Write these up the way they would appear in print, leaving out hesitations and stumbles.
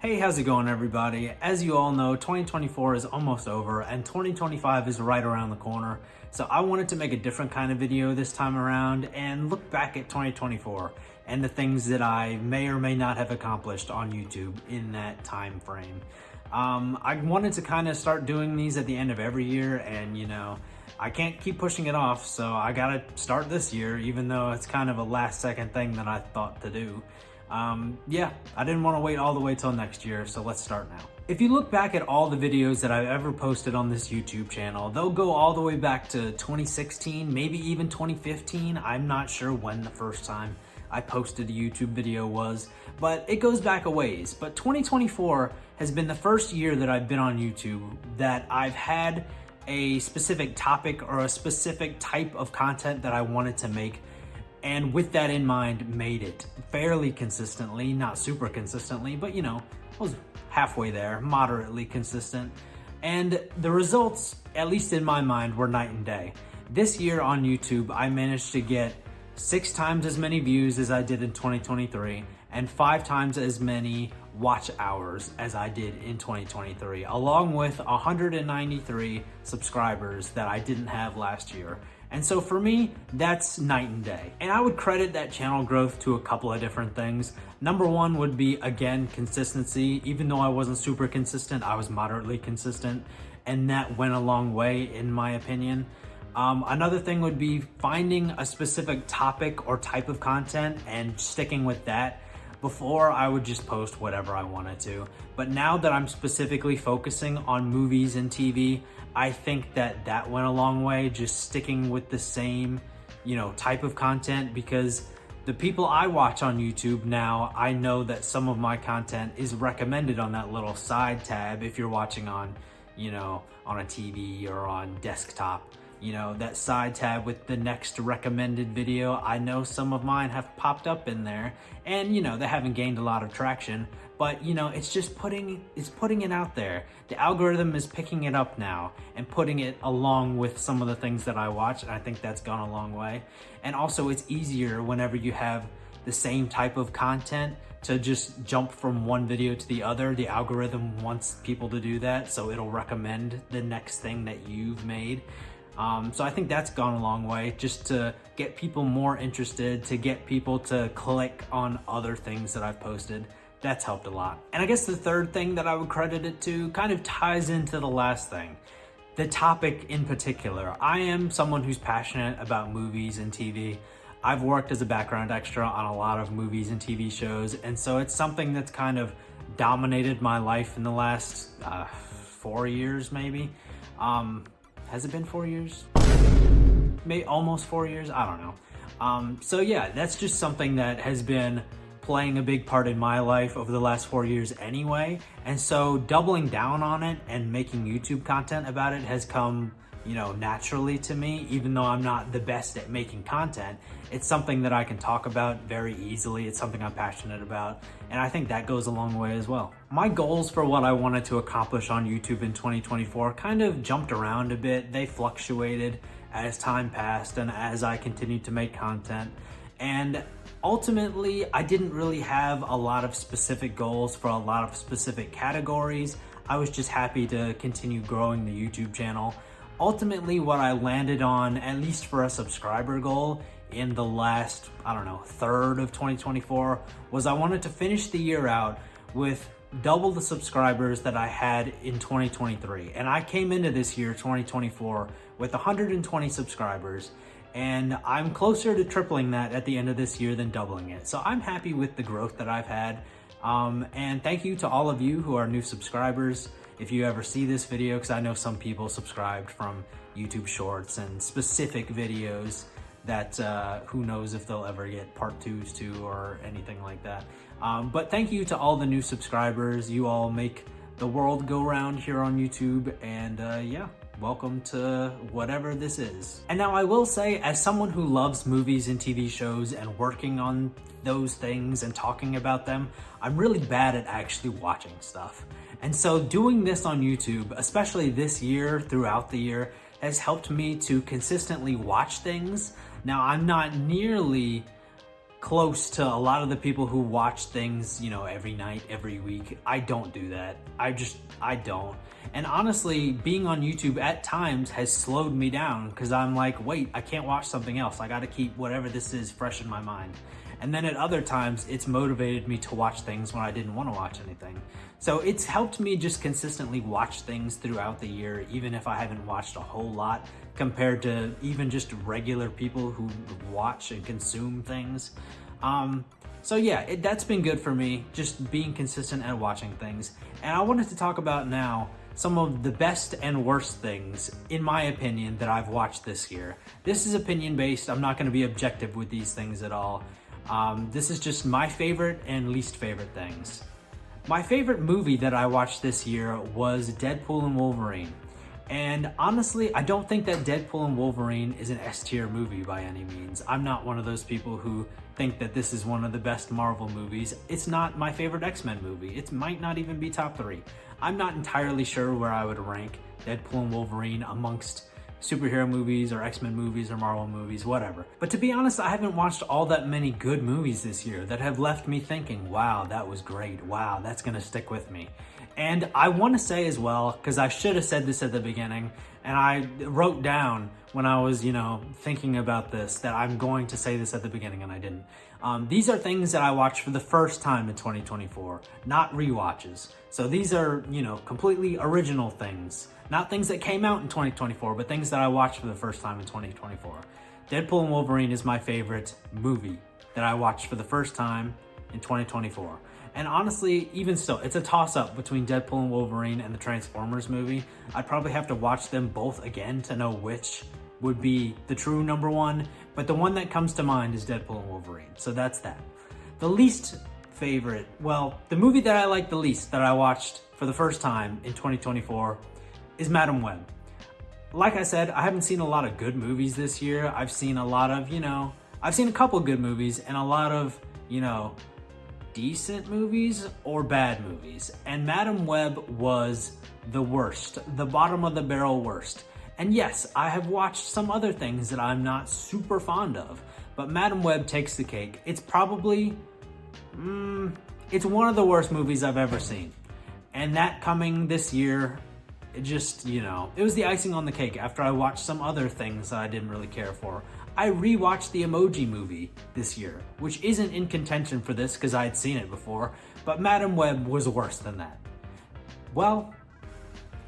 Hey, how's it going, everybody? As you all know, 2024 is almost over and 2025 is right around the corner. So I wanted to make a different kind of video this time around and look back at 2024 and the things that I may or may not have accomplished on YouTube in that time frame. I wanted to kind of start doing these at the end of every year, and I can't keep pushing it off, so I gotta start this year, even though it's kind of a last second thing that I thought to do. Yeah, I didn't want to wait all the way till next year, so let's start now. If you look back at all the videos that I've ever posted on this YouTube channel, they'll go all the way back to 2016, maybe even 2015. I'm not sure when the first time I posted a YouTube video was, but it goes back a ways. But 2024 has been the first year that I've been on YouTube that I've had a specific topic or a specific type of content that I wanted to make, and with that in mind, made it fairly consistently, not super consistently, but was halfway there, moderately consistent. And the results, at least in my mind, were night and day. This year on YouTube, I managed to get 6 times as many views as I did in 2023 and 5 times as many watch hours as I did in 2023, along with 193 subscribers that I didn't have last year. And so for me, that's night and day. And I would credit that channel growth to a couple of different things. Number one would be, again, consistency. Even though I wasn't super consistent, I was moderately consistent, and that went a long way in my opinion. Another thing would be finding a specific topic or type of content and sticking with that. Before, I would just post whatever I wanted to, but now that I'm specifically focusing on movies and TV, I think that went a long way, just sticking with the same, type of content, because the people I watch on YouTube now, I know that some of my content is recommended on that little side tab if you're watching on, on a TV or on desktop. That side tab with the next recommended video, I know some of mine have popped up in there, and they haven't gained a lot of traction, but it's just putting it out there. The algorithm is picking it up now and putting it along with some of the things that I watch, and I think that's gone a long way. And also, it's easier whenever you have the same type of content to just jump from one video to the other. The algorithm wants people to do that, so it'll recommend the next thing that you've made. So I think that's gone a long way, just to get people more interested, to get people to click on other things that I've posted. That's helped a lot. And I guess the third thing that I would credit it to kind of ties into the last thing. The topic in particular. I am someone who's passionate about movies and TV. I've worked as a background extra on a lot of movies and TV shows, and so it's something that's kind of dominated my life in the last 4 years maybe. Has it been 4 years? Maybe almost 4 years? I don't know. So yeah, that's just something that has been playing a big part in my life over the last 4 years anyway. And so doubling down on it and making YouTube content about it has come, naturally to me. Even though I'm not the best at making content, it's something that I can talk about very easily. It's something I'm passionate about, and I think that goes a long way as well. My goals for what I wanted to accomplish on YouTube in 2024 kind of jumped around a bit. They fluctuated as time passed and as I continued to make content. And ultimately, I didn't really have a lot of specific goals for a lot of specific categories. I was just happy to continue growing the YouTube channel. Ultimately, what I landed on, at least for a subscriber goal in the last, third of 2024, was I wanted to finish the year out with double the subscribers that I had in 2023. And I came into this year, 2024, with 120 subscribers. And I'm closer to tripling that at the end of this year than doubling it. So I'm happy with the growth that I've had. And thank you to all of you who are new subscribers. If you ever see this video, because I know some people subscribed from YouTube Shorts and specific videos that who knows if they'll ever get part 2s to or anything like that. But thank you to all the new subscribers. You all make the world go round here on YouTube, and yeah, welcome to whatever this is. And now I will say, as someone who loves movies and TV shows and working on those things and talking about them, I'm really bad at actually watching stuff. And so doing this on YouTube, especially this year, throughout the year, has helped me to consistently watch things. Now, I'm not nearly close to a lot of the people who watch things, every night, every week. I don't do that. I don't. And honestly, being on YouTube at times has slowed me down because I'm like, wait, I can't watch something else. I got to keep whatever this is fresh in my mind. And then at other times, it's motivated me to watch things when I didn't want to watch anything. So it's helped me just consistently watch things throughout the year, even if I haven't watched a whole lot compared to even just regular people who watch and consume things. So yeah, that's been good for me, just being consistent at watching things. And I wanted to talk about now some of the best and worst things, in my opinion, that I've watched this year. This is opinion based. I'm not going to be objective with these things at all. This is just my favorite and least favorite things. My favorite movie that I watched this year was Deadpool and Wolverine. And honestly, I don't think that Deadpool and Wolverine is an S-tier movie by any means. I'm not one of those people who think that this is one of the best Marvel movies. It's not my favorite X-Men movie. It might not even be top 3. I'm not entirely sure where I would rank Deadpool and Wolverine amongst superhero movies or X-Men movies or Marvel movies, whatever. But to be honest, I haven't watched all that many good movies this year that have left me thinking, wow, that was great. Wow, that's gonna stick with me. And I want to say as well, because I should have said this at the beginning, and I wrote down when I was, thinking about this, that I'm going to say this at the beginning, and I didn't. These are things that I watched for the first time in 2024, not rewatches. So these are, completely original things. Not things that came out in 2024, but things that I watched for the first time in 2024. Deadpool and Wolverine is my favorite movie that I watched for the first time in 2024. And honestly, even still, it's a toss-up between Deadpool and Wolverine and the Transformers movie. I'd probably have to watch them both again to know which would be the true number one, but the one that comes to mind is Deadpool and Wolverine. So that's that. The least favorite, the movie that I like the least that I watched for the first time in 2024 is Madam Web. Like I said, I haven't seen a lot of good movies this year. I've seen a lot of, I've seen a couple good movies and a lot of, decent movies or bad movies. And Madam Web was the worst, the bottom of the barrel worst. And yes, I have watched some other things that I'm not super fond of, but Madam Web takes the cake. It's probably, it's one of the worst movies I've ever seen. And that coming this year, it just, it was the icing on the cake after I watched some other things that I didn't really care for. I rewatched the Emoji Movie this year, which isn't in contention for this because I had seen it before, but Madam Web was worse than that. Well,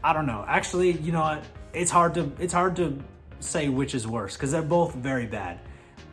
I don't know. Actually, you know what? It's hard to say which is worse because they're both very bad.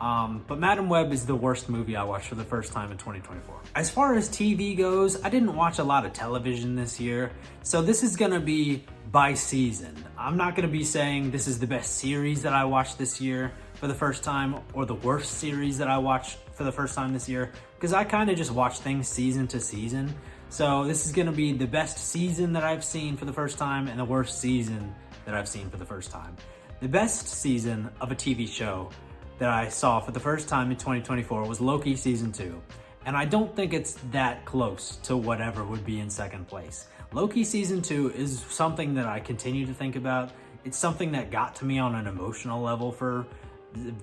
But Madam Web is the worst movie I watched for the first time in 2024. As far as TV goes, I didn't watch a lot of television this year, so this is gonna be by season. I'm not gonna be saying this is the best series that I watched this year for the first time or the worst series that I watched for the first time this year, because I kind of just watch things season to season. So this is gonna be the best season that I've seen for the first time and the worst season that I've seen for the first time. The best season of a TV show that I saw for the first time in 2024 was Loki Season 2. And I don't think it's that close to whatever would be in second place. Loki Season 2 is something that I continue to think about. It's something that got to me on an emotional level for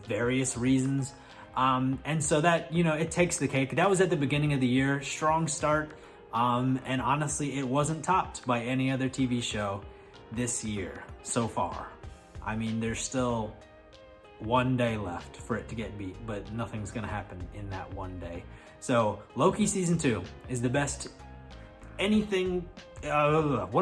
various reasons. And so that, it takes the cake. That was at the beginning of the year, strong start. And honestly, it wasn't topped by any other TV show this year so far. I mean, there's still one day left for it to get beat, but nothing's gonna happen in that one day. So Loki Season 2 is the best what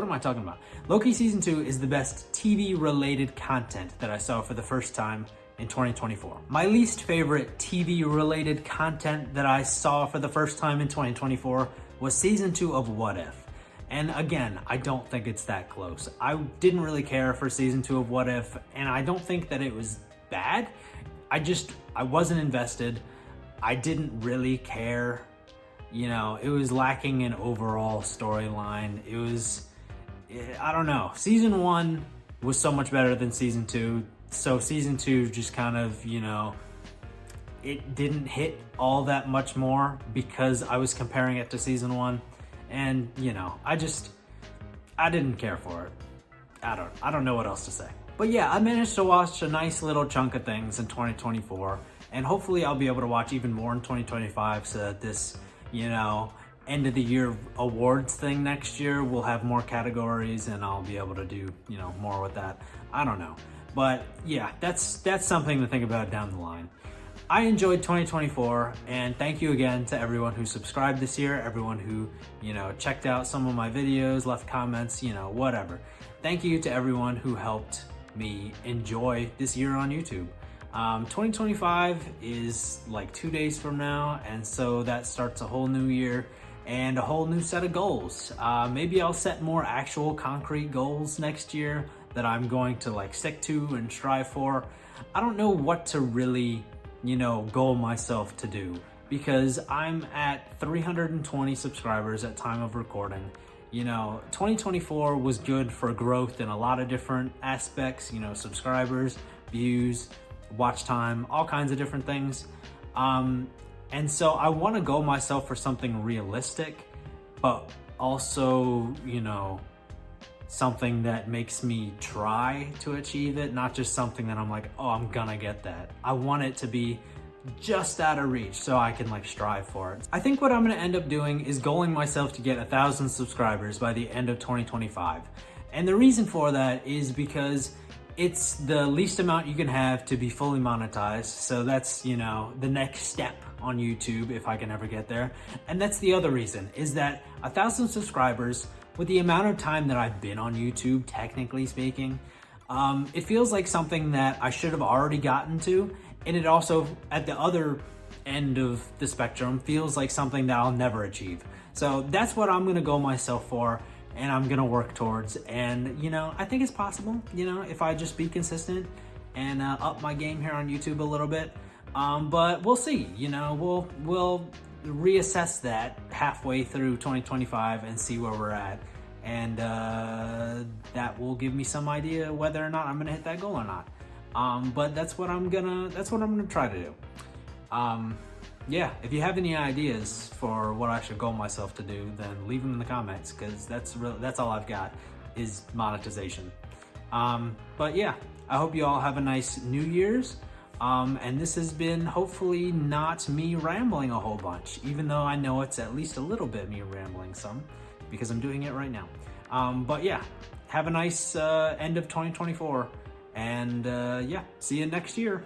am I talking about? Loki Season 2 is the best TV related content that I saw for the first time in 2024. My least favorite TV related content that I saw for the first time in 2024 was Season 2 of What If. And again, I don't think it's that close. I didn't really care for Season 2 of What If, and I don't think that it was bad. I wasn't invested. I didn't really care. It was lacking in overall storyline. I don't know. Season 1 was so much better than Season 2. So Season 2 just kind of, it didn't hit all that much more because I was comparing it to Season 1. And, I didn't care for it. I don't know what else to say. But yeah, I managed to watch a nice little chunk of things in 2024. And hopefully I'll be able to watch even more in 2025 so that this, end of the year awards thing next year will have more categories and I'll be able to do, more with that. I don't know. But yeah, that's something to think about down the line. I enjoyed 2024, and thank you again to everyone who subscribed this year, everyone who, checked out some of my videos, left comments, whatever. Thank you to everyone who helped me enjoy this year on YouTube. 2025 is like 2 days from now, and so that starts a whole new year and a whole new set of goals. Maybe I'll set more actual concrete goals next year that I'm going to like stick to and strive for. I don't know what to really goal myself to do, because I'm at 320 subscribers at time of recording. 2024 was good for growth in a lot of different aspects, subscribers, views, watch time, all kinds of different things. And so I want to goal myself for something realistic, but also, something that makes me try to achieve it, not just something that I'm like, oh, I'm gonna get that. I want it to be just out of reach so I can like strive for it. I think what I'm gonna end up doing is goaling myself to get 1,000 subscribers by the end of 2025. And the reason for that is because it's the least amount you can have to be fully monetized. So that's, the next step on YouTube if I can ever get there. And that's the other reason, is that 1,000 subscribers, with the amount of time that I've been on YouTube, technically speaking, it feels like something that I should have already gotten to. And it also, at the other end of the spectrum, feels like something that I'll never achieve. So that's what I'm gonna go myself for, and I'm gonna work towards. And, I think it's possible, if I just be consistent and up my game here on YouTube a little bit. But we'll see, we'll reassess that halfway through 2025 and see where we're at, and that will give me some idea whether or not I'm gonna hit that goal or not. But that's what I'm gonna try to do. Yeah, if you have any ideas for what I should goal myself to do, then leave them in the comments, because that's all I've got is monetization. But yeah, I hope you all have a nice New Year's. And this has been hopefully not me rambling a whole bunch, even though I know it's at least a little bit me rambling some, because I'm doing it right now. But yeah, have a nice end of 2024, and yeah, see you next year.